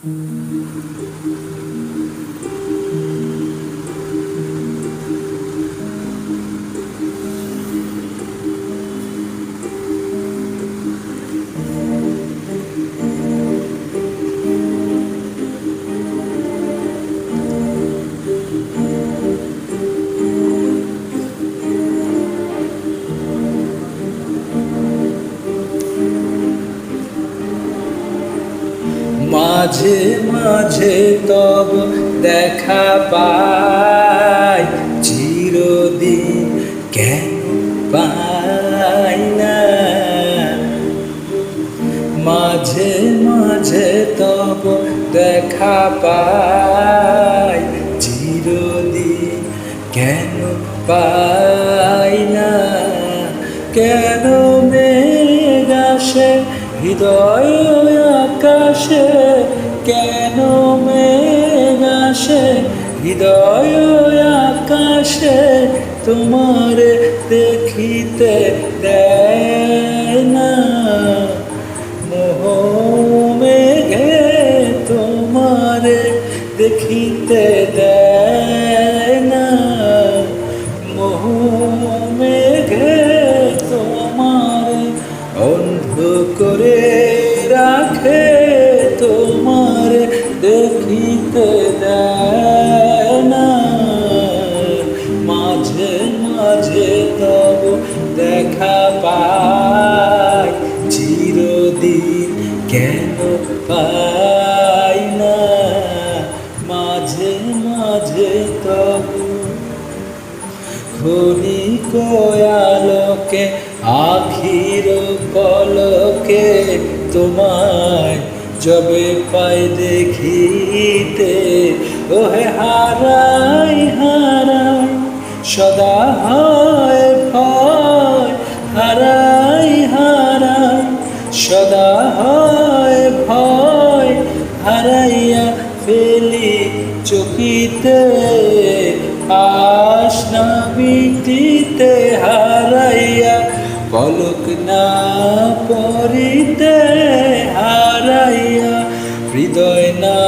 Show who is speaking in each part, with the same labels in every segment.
Speaker 1: মাঝে মাঝে তব দেখা পাই, চিরদিন কেন পাই না। মাঝে মাঝে তব দেখা পাই, চিরদিন কেন পাই না। কেন মেঘ আসে হৃদয় আকাশে, কেন মেঘ আসে হৃদয় আকাশে, তোমারে দেখিতে দেয় না। মোহ মেঘে তোমারে দেখিতে দেয় না। মোহ মেঘে তোমারে অন্ধ করে রাখে, তোমারে দেখিতে দেয় না। মাঝে মাঝে তব দেখা পাই, চিরদিন কেন পাই না। মাঝে মাঝে তব ক্ষণিক আলোকে আখির পলকে, তোমায় যবে পাই দেখিতে, ওহে হারাই হারাই সদা হয় ভয়। হারাই হারাই সদা হয় ভয়, হারাইয়া ফেলি চকিতে আশ না মিটিতে। হারাইয়া পলক না পড়িতে, হারাইয়া হৃদয় না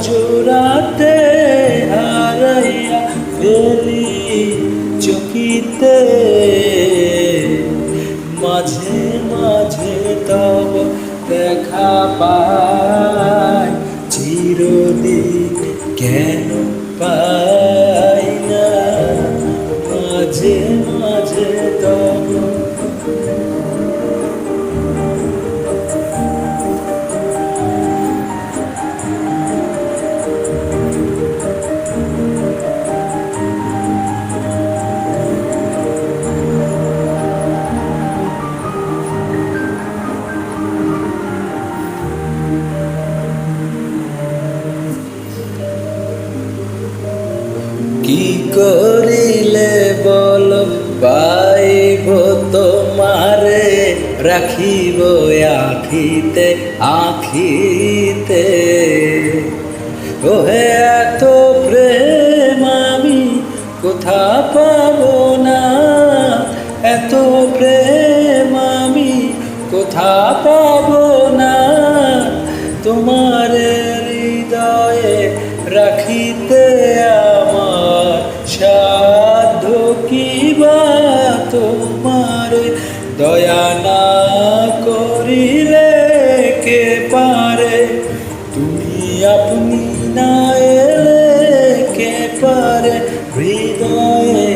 Speaker 1: জোড়াতে, হারাইয়া ফেলি চকিতে। মাঝে মাঝে তব দেখা পাই, চিরদিন কেন পাই না। মাঝে মাঝে তব কি করিলে বল পাইব তোমারে, রাখিব আখিতে আখিতে। ওহে এত প্রেম আমি কোথা পাব না, এত প্রেম আমি কোথা পাব না। তোমার হৃদয়ে রাখিতে আমার সাধ্য কি বা, তোমার দয়া না করিলে কে পারে। তুমি আপনি না এলে কে পারে হৃদয়ে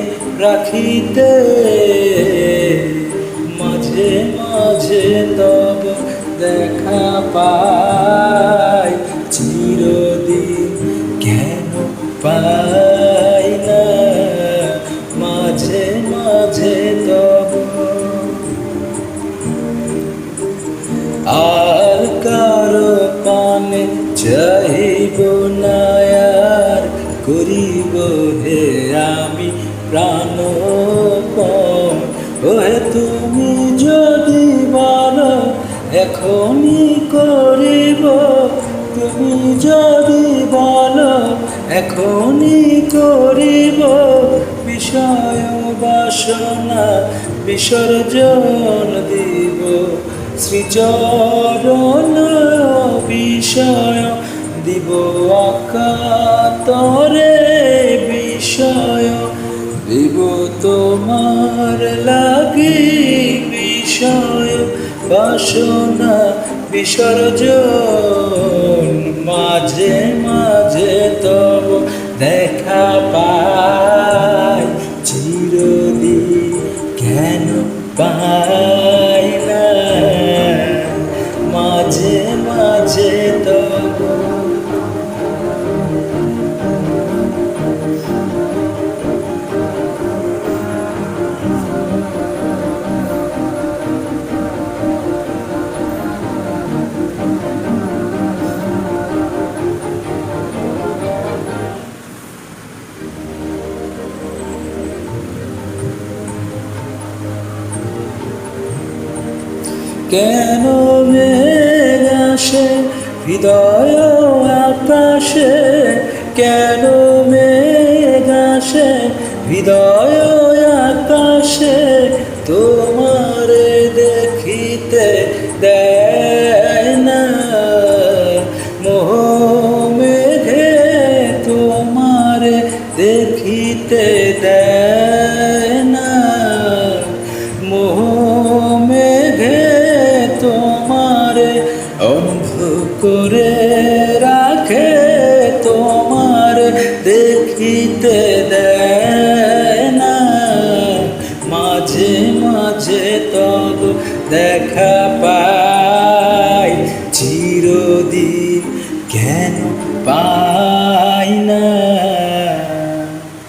Speaker 1: রাখিতে। মাঝে মাঝে তব দেখা পাই, চিরদিন কেন পাই না। মাঝে মাঝে তব আর কারো পানে চাহিব না, আর করিব হে আমি প্রাণপণ। ওহে তুমি যদি বলো এখনই করিব, তুমি যদি বলো এখনই করিব। বিষয় বাসনা বিসর্জন দিব, শ্রীচরণ বিষয় দিব আকাতরে বিষয়, দিব তোমার লাগি বিষয়, বাসনা বিসর্জন। মাঝে মাঝে তব দেখা পাই, চিরদিন কেন পাই না, মাঝে মাঝে তব। কেন মেঘ আসে হৃদয় আকাশে, কেন মেঘ আসে হৃদয় আকাশে, তোমারে দেখিতে দেয় না মোহ মেঘে, তোমারে দেখিতে দেয় না মোহ মেঘে, তোমারে অন্ধ করে রাখে, তোমার দেখিতে দেয় না, মাঝে মাঝে তব দেখা পাই, চিরদিন